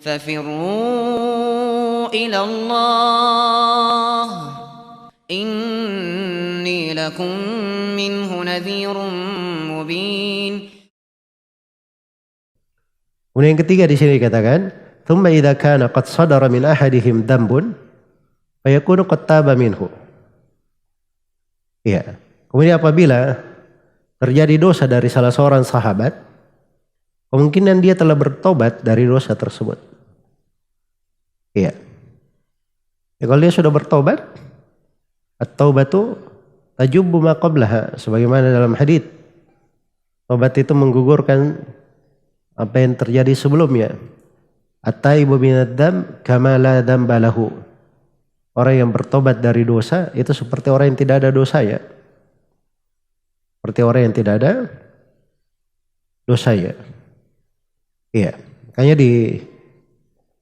ففروا إلى الله إني لكم منه نذير مبين. Kemudian yang ketiga di sini dikatakan, "Tsumma idza kana qad sadara min ahadihim dhanbun fayakunu qad taba minhu." Iya. Kemudian apabila terjadi dosa dari salah seorang sahabat, kemungkinan dia telah bertobat dari dosa tersebut. Iya. Ya, kalau dia sudah bertobat, at-taubatu tajubbu ma qablaha, sebagaimana dalam hadits. Tobat itu menggugurkan apa yang terjadi sebelumnya. At-taibu minad dzam kama la dzamba lahu. Orang yang bertobat dari dosa itu seperti orang yang tidak ada dosanya. Seperti orang yang tidak ada dosanya. Iya. Makanya di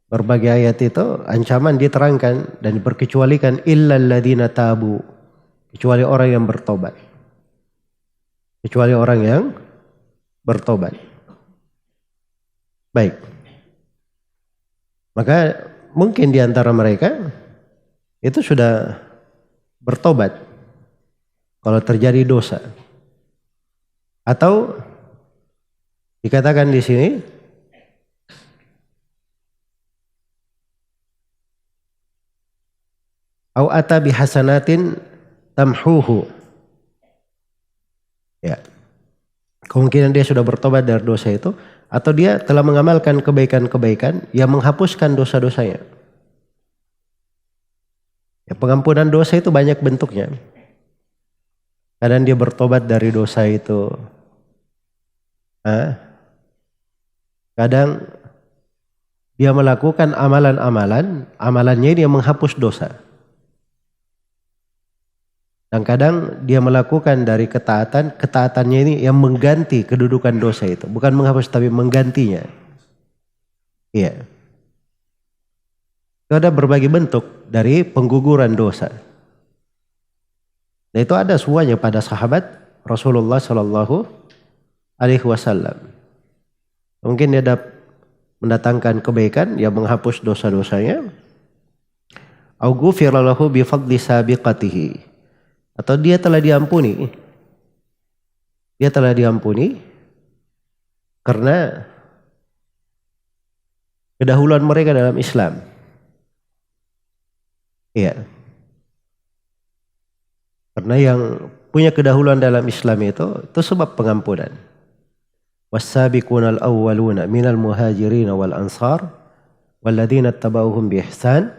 berbagai ayat itu ancaman diterangkan dan diperkecualikan illal ladzina tabu, kecuali orang yang bertobat. Kecuali orang yang bertobat. Baik. Maka mungkin di antara mereka itu sudah bertobat kalau terjadi dosa. Atau dikatakan di sini au ata bihasanatin tamhuhu. Ya. Kemungkinan dia sudah bertobat dari dosa itu, atau dia telah mengamalkan kebaikan-kebaikan yang menghapuskan dosa-dosanya. Ya, pengampunan dosa itu banyak bentuknya. Kadang dia bertobat dari dosa itu. Kadang dia melakukan amalan-amalan, amalannya ini yang menghapus dosa. Dan kadang dia melakukan dari ketaatan, ketaatannya ini yang mengganti kedudukan dosa itu. Bukan menghapus tapi menggantinya. Iya. Itu ada berbagai bentuk dari pengguguran dosa. Dan itu ada semuanya pada sahabat Rasulullah Sallallahu Alaihi Wasallam. Mungkin dia mendatangkan kebaikan yang menghapus dosa-dosanya. Au ghufira lahu bi fadli sabiqatihi. Atau dia telah diampuni. Dia telah diampuni karena kedahuluan mereka dalam Islam. Iya. Karena yang punya kedahuluan dalam Islam itu sebab pengampunan. Was-sabiqunal awwaluna minal muhajirin wal ansar walladzina ittaba'uuhum bi ihsan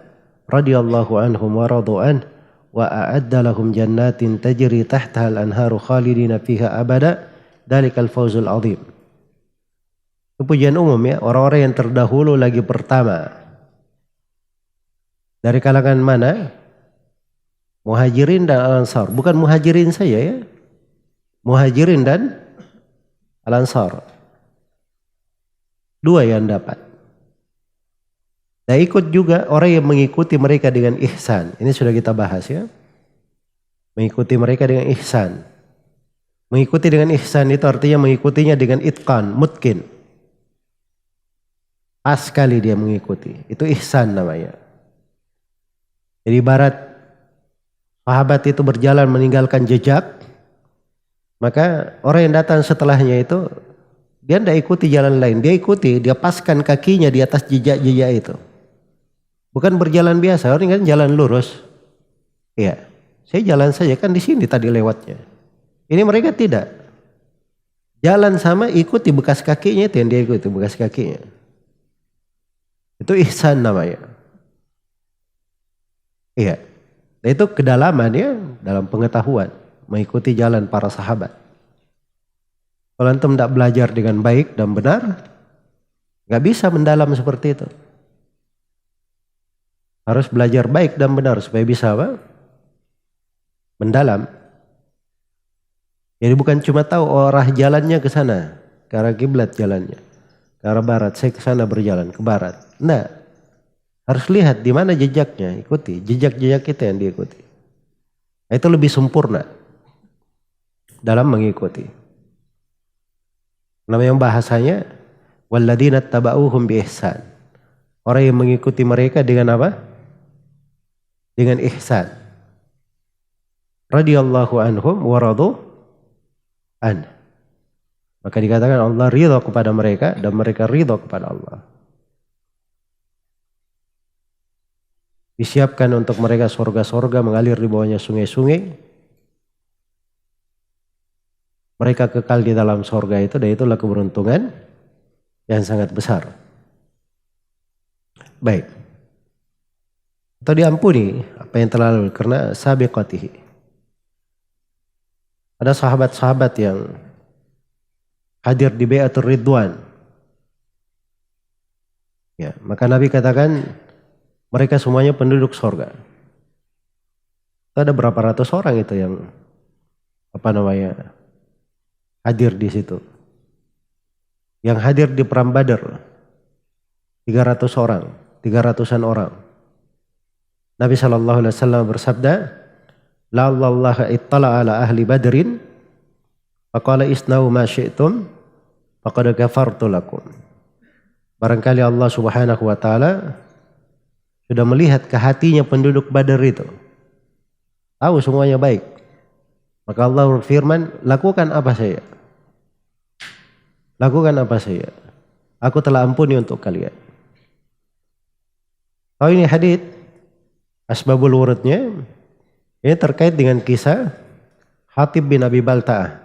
radhiyallahu anhum wa radu anhu wa a'adda lahum jannatin tajri tahtaha al-anharu khalidina fiha abada dzalikal fawzul azim. Itu pujian umum ya, orang-orang yang terdahulu lagi pertama. Dari kalangan mana? Muhajirin dan al-ansar. Bukan muhajirin saja ya. Muhajirin dan al-ansar. Dua yang dapat. Dan ikut juga orang yang mengikuti mereka dengan ihsan. Ini sudah kita bahas ya. Mengikuti mereka dengan ihsan. Mengikuti dengan ihsan itu artinya mengikutinya dengan itqan, mutkin. Pas sekali dia mengikuti. Itu ihsan namanya. Jadi ibarat sahabat itu berjalan meninggalkan jejak. Maka orang yang datang setelahnya itu dia tidak ikuti jalan lain. Dia ikuti, dia paskan kakinya di atas jejak-jejak itu. Bukan berjalan biasa, orang kan jalan lurus. Iya, saya jalan saja kan di sini tadi lewatnya. Ini mereka tidak. Jalan sama ikuti bekas kakinya itu yang dia ikuti, bekas kakinya. Itu ihsan namanya. Iya. Dan itu kedalamannya dalam pengetahuan, mengikuti jalan para sahabat. Kalau antum tidak belajar dengan baik dan benar, nggak bisa mendalam seperti itu. Harus belajar baik dan benar supaya bisa apa? Mendalam. Jadi bukan cuma tahu arah jalannya ke sana, ke arah kiblat jalannya, ke arah barat. Saya ke sana berjalan ke barat. Nah, harus lihat di mana jejaknya, ikuti jejak-jejak kita yang diikuti. Nah, itu lebih sempurna dalam mengikuti. Nama yang bahasanya walladzina tabauhum bi ihsan. Orang yang mengikuti mereka dengan apa? Dengan ihsan. Radhiyallahu anhum wa radu an. Maka dikatakan Allah ridha kepada mereka dan mereka ridha kepada Allah. Disiapkan untuk mereka surga-surga mengalir di bawahnya sungai-sungai. Mereka kekal di dalam surga itu, dan itulah keberuntungan yang sangat besar. Baik. Atau diampuni apa yang telah lalu karena sabiqatihi. Ada sahabat-sahabat yang hadir di Bai'atur Ridwan. Ya, maka Nabi katakan mereka semuanya penduduk surga. Ada berapa ratus orang itu yang hadir di situ. Yang hadir di perang Badar 300 orang, 300-an orang. Nabi SAW bersabda, "La'allallaha ittala ala ahli Badrin faqala isna'u ma syi'tum faqad ghafartu lakum." Barangkali Allah Subhanahu wa taala sudah melihat ke hatinya penduduk Badar itu. Tahu semuanya baik. Maka Allah berfirman, lakukan apa saja. Lakukan apa saja. Aku telah ampuni untuk kalian. Tahu ini hadits asbabul wurudnya. Ini terkait dengan kisah Hatib bin Abi Balta'ah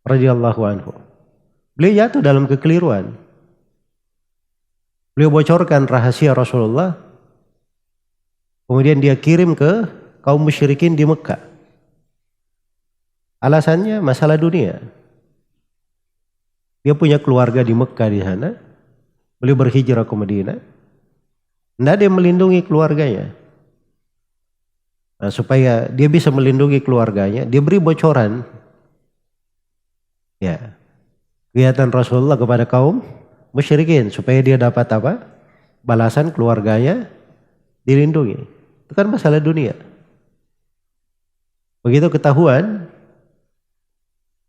radhiyallahu anhu. Beliau jatuh dalam kekeliruan. Beliau bocorkan rahasia Rasulullah. Kemudian dia kirim ke kaum musyrikin di Mekah. Alasannya masalah dunia. Dia punya keluarga di Mekah di sana. Beliau berhijrah ke Madinah. Tidak ada yang melindungi keluarganya. Nah, supaya dia bisa melindungi keluarganya, dia beri bocoran. Ya, kegiatan Rasulullah kepada kaum musyrikin supaya dia dapat apa? Balasan keluarganya dilindungi. Itu kan masalah dunia. Begitu ketahuan,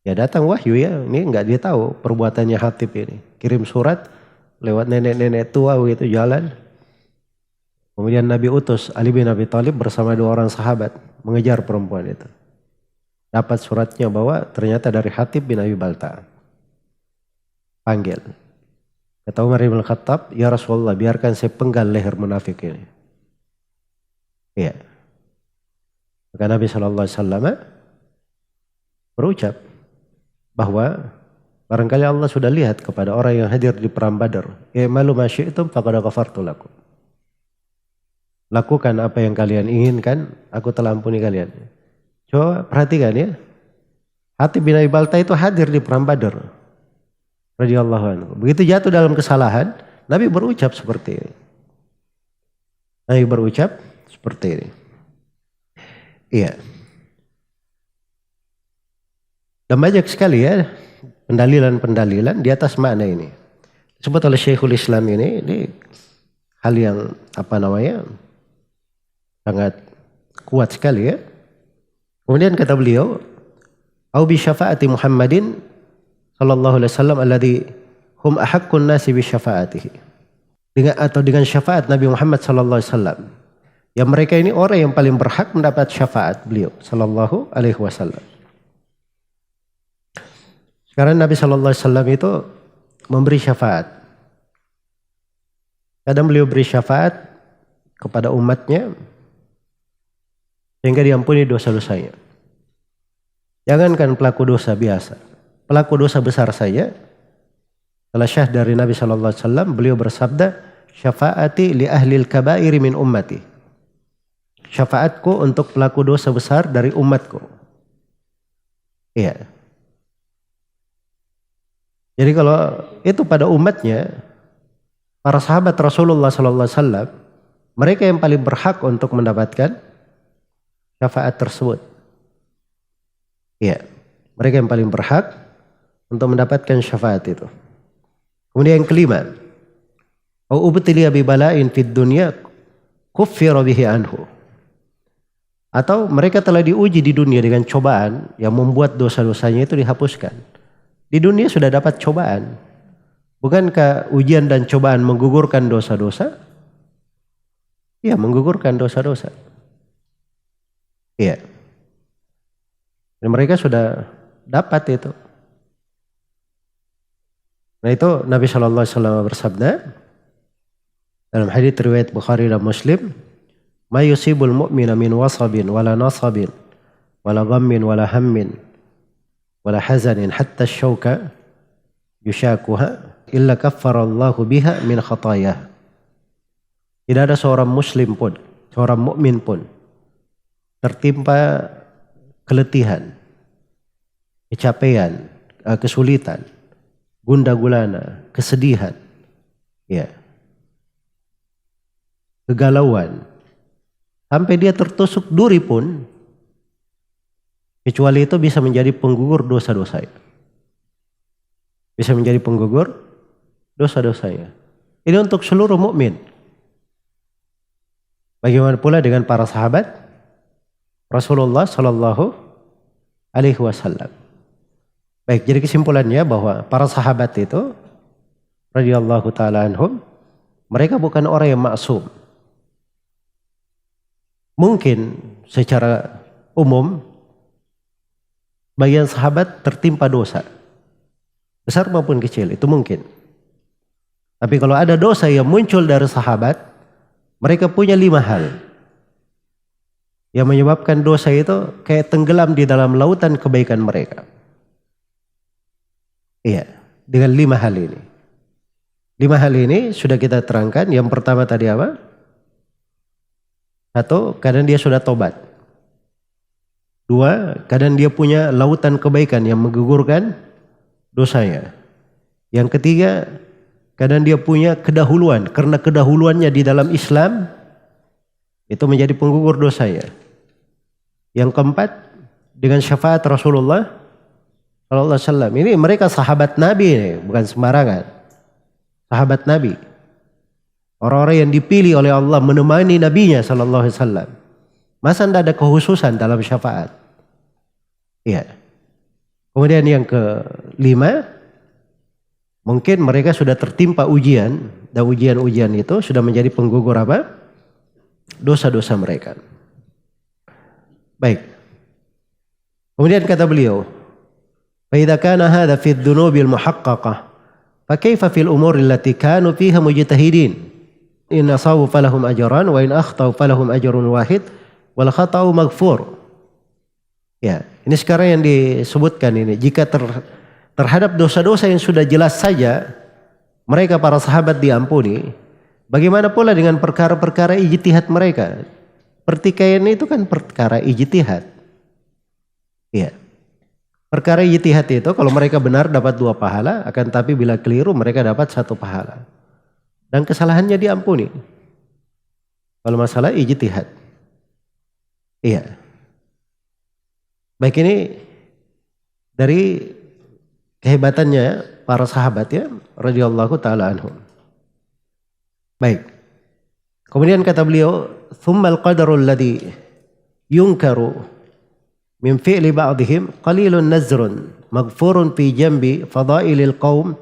ya datang wahyu ya. Ini enggak dia tahu perbuatannya Hatib ini. Kirim surat lewat nenek-nenek tua gitu jalan. Kemudian Nabi utus Ali bin Abi Thalib bersama 2 orang sahabat mengejar perempuan itu. Dapat suratnya bahwa ternyata dari Hatib bin Abi Balta'ah. Panggil. Kata Umar bin Khattab, "Ya Rasulullah, biarkan saya penggal leher munafik ini." Iya. Maka Nabi SAW berucap bahwa barangkali Allah sudah lihat kepada orang yang hadir di perang Badar. "I'malu ma syi'tum faqad ghafartu lakum." Lakukan apa yang kalian inginkan, aku telah ampuni kalian. Coba perhatikan ya. Hatib bin Abi Balta'ah itu hadir di perang Badar radhiyallahu anhu. Begitu jatuh dalam kesalahan, Nabi berucap seperti ini. Nabi berucap seperti ini. Iya. Dan banyak sekali ya pendalilan-pendalilan di atas makna ini. Disebut oleh Syekhul Islam ini hal yang sangat kuat sekali ya. Kemudian kata beliau, "Au bi syafaati Muhammadin sallallahu alaihi wasallam alladhi hum ahaqqun nasi bi syafaatihi." Dengan syafaat Nabi Muhammad sallallahu alaihi wasallam. Ya mereka ini orang yang paling berhak mendapat syafaat beliau sallallahu alaihi wasallam. Sekarang Nabi sallallahu alaihi wasallam itu memberi syafaat. Kadang beliau beri syafaat kepada umatnya sehingga diampuni dosa-dosanya. Jangankan pelaku dosa biasa, pelaku dosa besar saja. Setelah syah dari Nabi sallallahu alaihi wasallam, beliau bersabda, "Syafaati li ahlil kabairi min ummati." Syafaatku untuk pelaku dosa besar dari umatku. Iya. Jadi kalau itu pada umatnya, para sahabat Rasulullah sallallahu alaihi wasallam, mereka yang paling berhak untuk mendapatkan syafaat tersebut. Iya, mereka yang paling berhak untuk mendapatkan syafaat itu. Kemudian yang kelima, "Au ubtiliya bi bala'in fid dunya kuffira bihi anhu." Atau mereka telah diuji di dunia dengan cobaan yang membuat dosa-dosanya itu dihapuskan. Di dunia sudah dapat cobaan. Bukankah ujian dan cobaan menggugurkan dosa-dosa? Iya, menggugurkan dosa-dosa. Iya. Dan mereka sudah dapat itu. Nah itu Nabi SAW bersabda dalam hadits riwayat Bukhari dan Muslim, "Ma yusibul mu'mina min wasabin wala nasabin wala ghammin wala hammin wala hazanin hatta syauka yushakuha illa kaffarallahu biha min khatayah." Tidak ada seorang muslim pun, seorang mukmin pun tertimpa keletihan, kecapean, kesulitan, gundah gulana, kesedihan, ya, kegalauan, sampai dia tertusuk duri pun, kecuali itu bisa menjadi penggugur dosa-dosanya. Bisa menjadi penggugur dosa-dosanya. Ini untuk seluruh mukmin. Bagaimana pula dengan para sahabat Rasulullah Sallallahu Alaihi Wasallam. Baik, jadi kesimpulannya bahwa para sahabat itu radhiyallahu taala anhum, mereka bukan orang yang maksum. Mungkin secara umum bagian sahabat tertimpa dosa, besar maupun kecil, itu mungkin. Tapi kalau ada dosa yang muncul dari sahabat, mereka punya 5 hal yang menyebabkan dosa itu kayak tenggelam di dalam lautan kebaikan mereka. Iya, dengan 5 hal ini. 5 hal ini sudah kita terangkan. Yang pertama tadi apa? 1, kadang dia sudah tobat. 2, kadang dia punya lautan kebaikan yang menggugurkan dosanya. Yang ketiga, kadang dia punya kedahuluan, karena kedahuluannya di dalam Islam itu menjadi penggugur dosanya. Yang keempat, dengan syafaat Rasulullah sallallahu alaihi wasallam. Ini mereka sahabat Nabi ini, bukan sembarangan. Sahabat Nabi. Orang-orang yang dipilih oleh Allah menemani Nabinya sallallahu alaihi wasallam. Masa tidak ada kekhususan dalam syafaat? Iya. Kemudian yang kelima, mungkin mereka sudah tertimpa ujian, dan ujian-ujian itu sudah menjadi penggugur apa? Dosa-dosa mereka. Baik. Kemudian kata beliau, "Fa idza kana hadza fi adh-dhunubil muhaqqaqah, fa kaifa fil umuri allati kanu fiha mujtahidin? In asawu falahum ajran wa in akhtau falahum ajrun wahid wal khata'u maghfur." Ya, ini sekarang yang disebutkan ini, jika terhadap dosa-dosa yang sudah jelas saja mereka para sahabat diampuni, bagaimana pula dengan perkara-perkara ijtihad mereka? Pertikaian itu kan perkara ijtihad. Iya. Perkara ijtihad itu kalau mereka benar dapat 2 pahala, akan tapi bila keliru mereka dapat 1 pahala. Dan kesalahannya diampuni. Kalau masalah ijtihad. Iya. Baik, ini dari kehebatannya para sahabat ya radhiyallahu taala anhum. Baik. Kemudian kata beliau, "Tsummal qadarul ladzi yunkaru min fi'li ba'dihim qalilun nazrun maghfurun fi jambi fadailil qaum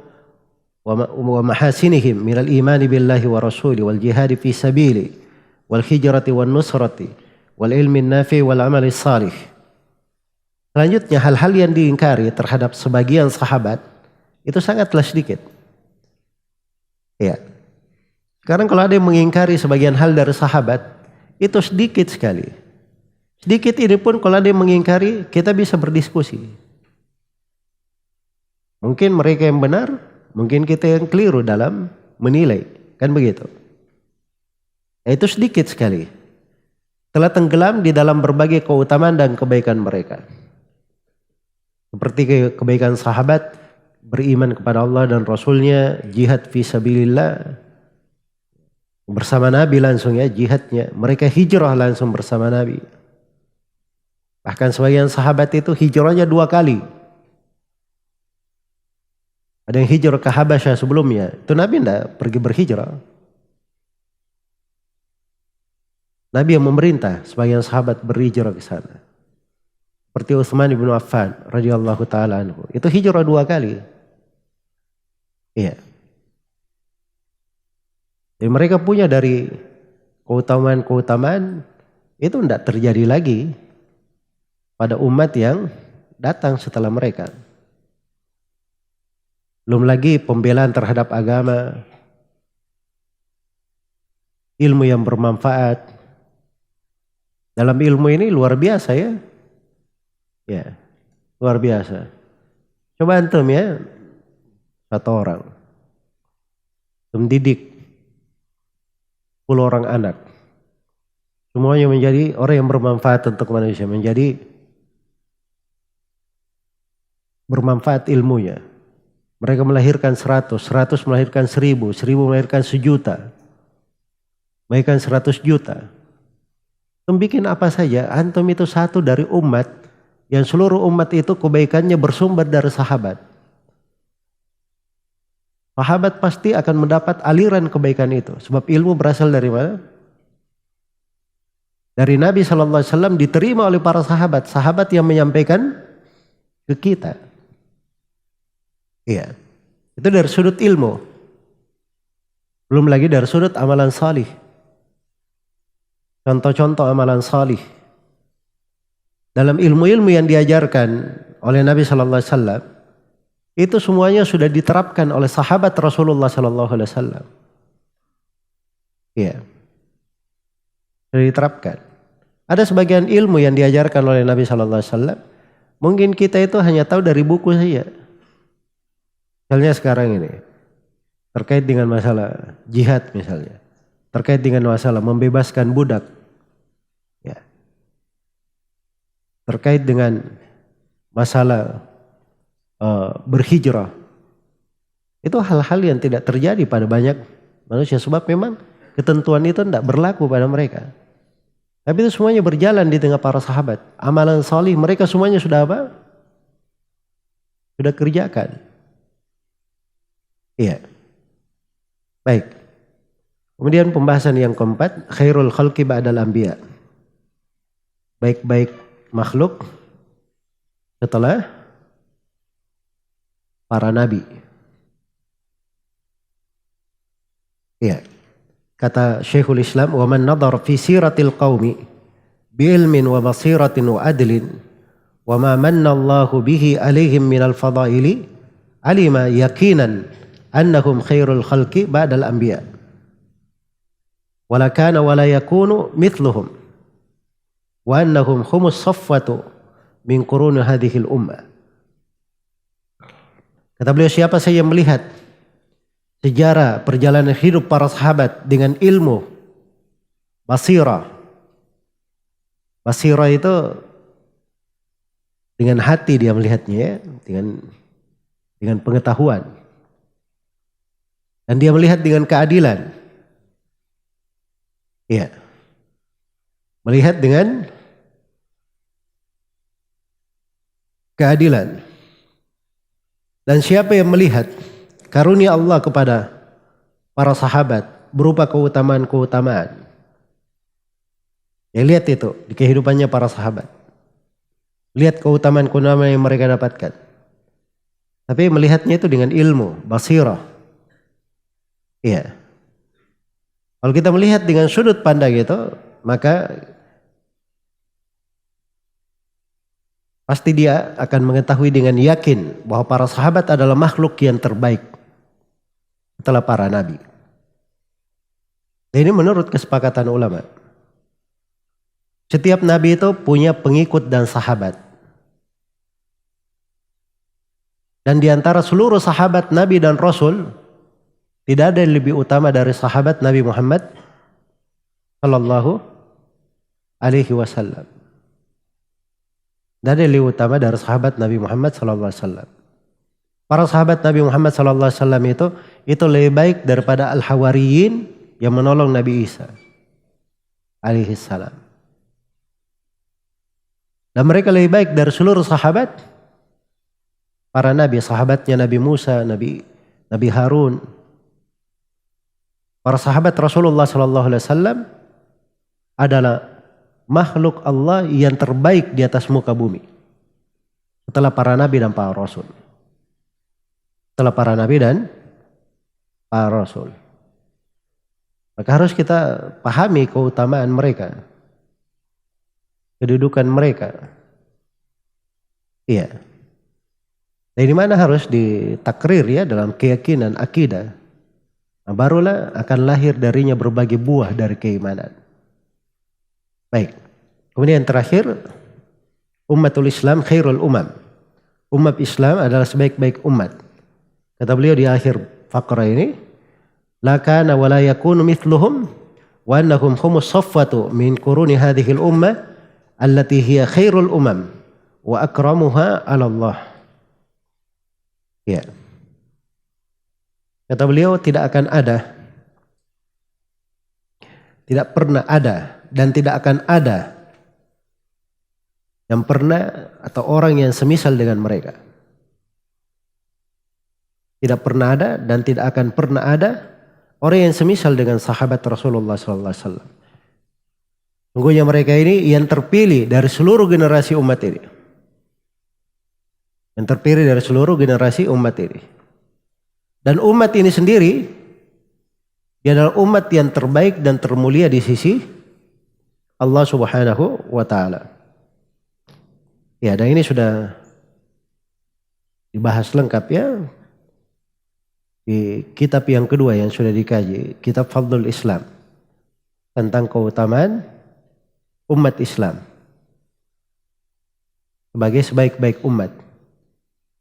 wa mahasinihim minal imani billahi wa rasuli wal jihadi fi sabili wal hijrati wan nusrati wal ilmi nafi wal amali salih." Selanjutnya, hal-hal yang diingkari terhadap sebagian sahabat itu sangatlah sedikit. Ya. Sekarang kalau ada yang mengingkari sebagian hal dari sahabat, itu sedikit sekali. Sedikit ini pun kalau ada yang mengingkari, kita bisa berdiskusi. Mungkin mereka yang benar, mungkin kita yang keliru dalam menilai. Kan begitu. Itu sedikit sekali. Telah tenggelam di dalam berbagai keutamaan dan kebaikan mereka. Seperti kebaikan sahabat, beriman kepada Allah dan Rasulnya, jihad fi sabilillah, bersama Nabi langsung ya jihadnya. Mereka hijrah langsung bersama Nabi. Bahkan sebagian sahabat itu hijrahnya 2 kali. Ada yang hijrah ke Habasyah sebelumnya. Itu Nabi tidak pergi berhijrah. Nabi yang memerintah sebagian sahabat berhijrah ke sana. Seperti Utsman bin Affan radhiyallahu taala anhu. Itu hijrah 2 kali. Iya. Jadi mereka punya dari keutamaan-keutamaan itu tidak terjadi lagi pada umat yang datang setelah mereka. Belum lagi pembelaan terhadap agama, ilmu yang bermanfaat. Dalam ilmu ini luar biasa ya. Ya, luar biasa. Coba antum ya, satu orang mendidik 10 orang anak. Semuanya menjadi orang yang bermanfaat untuk manusia, menjadi bermanfaat ilmunya. Mereka melahirkan 100, 100 melahirkan 1000, 1000 melahirkan 1.000.000, melahirkan 100 juta. Antum bikin apa saja, antum itu satu dari umat yang seluruh umat itu kebaikannya bersumber dari sahabat. Sahabat pasti akan mendapat aliran kebaikan itu. Sebab ilmu berasal dari mana? Dari Nabi SAW, diterima oleh para sahabat. Sahabat yang menyampaikan ke kita. Iya. Itu dari sudut ilmu. Belum lagi dari sudut amalan salih. Contoh-contoh amalan salih. Dalam ilmu-ilmu yang diajarkan oleh Nabi SAW, itu semuanya sudah diterapkan oleh sahabat Rasulullah SAW. Iya. Sudah diterapkan. Ada sebagian ilmu yang diajarkan oleh Nabi SAW, mungkin kita itu hanya tahu dari buku saja. Misalnya sekarang ini, terkait dengan masalah jihad misalnya, terkait dengan masalah membebaskan budak, ya, terkait dengan masalah berhijrah, itu hal-hal yang tidak terjadi pada banyak manusia, sebab memang ketentuan itu tidak berlaku pada mereka. Tapi itu semuanya berjalan di tengah para sahabat. Amalan salih mereka semuanya sudah apa? Sudah kerjakan. Iya. Baik. Kemudian pembahasan yang keempat, khairul khalqi ba'dal anbiya. Baik-baik makhluk setelah para nabi. Iya. Kata Syekhul Islam, wa man nadhar fi siratil qaumi bi ilmin wa basiratin wa adlin wa ma manna Allahu bihi alaihim minal fadaili alima yaqinan annahum khairul khalqi ba'dal anbiya wala kana wala yakunu mithluhum wa annahum humus saffatu min quruni hadhil ummah. Kata beliau, siapa saja yang melihat sejarah perjalanan hidup para sahabat dengan ilmu basirah. Basirah itu dengan hati dia melihatnya ya, dengan pengetahuan. Dan dia melihat dengan keadilan. Iya. Melihat dengan keadilan. Dan siapa yang melihat karunia Allah kepada para sahabat berupa keutamaan-keutamaan. Ya, lihat itu di kehidupannya para sahabat. Lihat keutamaan-keutamaan yang mereka dapatkan. Tapi melihatnya itu dengan ilmu, basirah. Iya. Kalau kita melihat dengan sudut pandang itu, maka pasti dia akan mengetahui dengan yakin bahwa para sahabat adalah makhluk yang terbaik setelah para nabi. Ini menurut kesepakatan ulama. Setiap nabi itu punya pengikut dan sahabat. Dan di antara seluruh sahabat nabi dan rasul, tidak ada yang lebih utama dari sahabat Nabi Muhammad sallallahu alaihi wasallam. Tidak ada yang lebih utama dari sahabat Nabi Muhammad sallallahu alaihi wasallam. Para sahabat Nabi Muhammad sallallahu alaihi wasallam itu lebih baik daripada al-hawariyin yang menolong Nabi Isa alaihi salam. Dan mereka lebih baik dari seluruh sahabat para nabi, sahabatnya Nabi Musa, Nabi Harun. Para sahabat Rasulullah sallallahu alaihi wasallam adalah makhluk Allah yang terbaik di atas muka bumi setelah para nabi dan para rasul. Setelah para nabi dan para rasul. Maka harus kita pahami keutamaan mereka, kedudukan mereka. Iya. Dari mana harus ditakrir ya dalam keyakinan akidah. Nah, barulah akan lahir darinya berbagai buah dari keimanan. Baik. Kemudian terakhir, ummatul Islam khairul umam. Umat Islam adalah sebaik-baik umat. Kata beliau di akhir faqrah ini, la kana wa la yakunu mithluhum wa annahum humus saffatu min quruni hadhil ummah allati hiya khairul umam wa akramuha 'ala Allah. Ya. Kata beliau tidak akan ada, tidak pernah ada dan tidak akan ada yang pernah atau orang yang semisal dengan mereka. Tidak pernah ada dan tidak akan pernah ada orang yang semisal dengan sahabat Rasulullah SAW. Sungguhnya mereka ini yang terpilih dari seluruh generasi umat ini. Yang terpilih dari seluruh generasi umat ini. Dan umat ini sendiri, dia adalah umat yang terbaik dan termulia di sisi Allah Subhanahu wa Ta'ala. Ya, dan ini sudah dibahas lengkap ya di kitab yang kedua yang sudah dikaji, kitab Fadlul Islam, tentang keutamaan umat Islam sebagai sebaik-baik umat.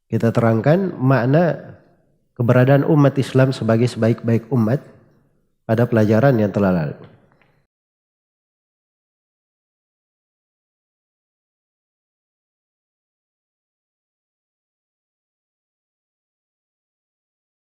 Kita terangkan makna keberadaan umat Islam sebagai sebaik-baik umat pada pelajaran yang telah lalu.